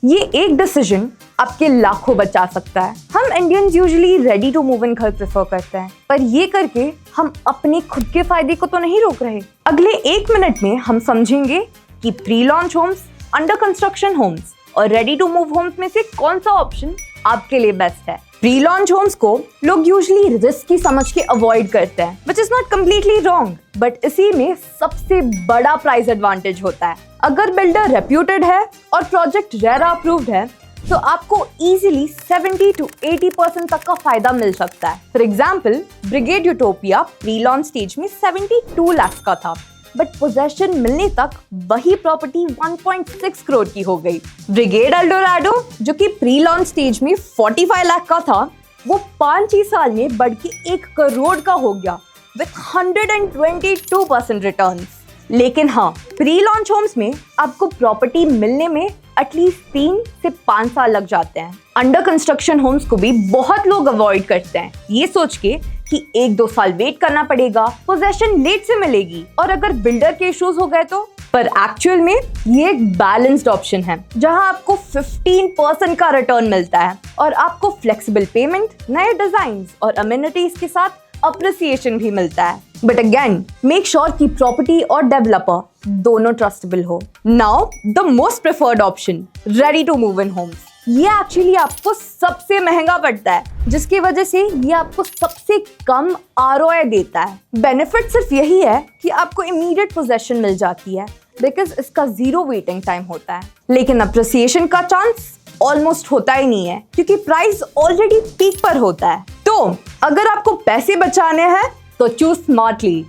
ये एक डिसीजन आपके लाखों बचा सकता है। हम Indians usually ready to move in घर प्रेफर करते हैं, पर ये करके हम अपने खुद के फायदे को तो नहीं रोक रहे। अगले 1 मिनट में हम समझेंगे कि pre launch homes, under construction homes और रेडी टू मूव होम्स में से कौन सा ऑप्शन आपके लिए बेस्ट है। प्री लॉन्च होम्स को लोग यूजुअली रिस्क की समझ के अवॉइड करते हैं, which is not completely wrong, but इसी में सबसे बड़ा प्राइस एडवांटेज होता है। अगर बिल्डर रेप्यूटेड है और प्रोजेक्ट रेरा अप्रूव्ड है तो आपको इजीली 70 to 80% तक का फायदा मिल सकता है। For example, brigade utopia pre launch stage में 72 लाख का था, बट पोजेशन मिलने तक वही प्रॉपर्टी 1.6 करोड़ की हो गई। ब्रिगेड एल्डोराडो जो कि प्री लॉन्च स्टेज में 45 लाख का था, वो 5 ही साल में बढ़ के 1 करोड़ का हो गया विथ 122% रिटर्न्स। लेकिन हाँ, प्री लॉन्च होम्स में आपको प्रॉपर्टी मिलने में एटलीस्ट 3 से 5 साल लग जाते हैं। अंडर कंस्ट्रक्शन होम्स को भी बहुत लोग अवॉइड करते हैं, ये सोच के कि 1-2 साल वेट करना पड़ेगा, पोजेशन लेट से मिलेगी और अगर बिल्डर के इश्यूज हो गए तो। पर एक्चुअल में ये एक बैलेंस्ड ऑप्शन है जहां आपको 15% का रिटर्न मिलता है और आपको फ्लेक्सिबल पेमेंट, नए डिजाइन और अमेनिटीज के साथ अप्रिसिएशन भी मिलता है। बट अगेन, मेक श्योर कि प्रॉपर्टी और डेवलपर दोनों ट्रस्टेबल हो। Now the most preferred option, ready to move in homes. ये एक्चुअली आपको सबसे महंगा पड़ता है, जिसकी वजह से ये आपको सबसे कम ROI देता है। बेनिफिट सिर्फ यही है कि आपको इमीडिएट पोजेशन मिल जाती है बिकॉज इसका 0 वेटिंग टाइम होता है, लेकिन अप्रिसिएशन का चांस ऑलमोस्ट होता ही नहीं है क्योंकि प्राइस ऑलरेडी पीक पर होता है। तो अगर आपको पैसे बचाने हैं तो चूज स्मार्टली।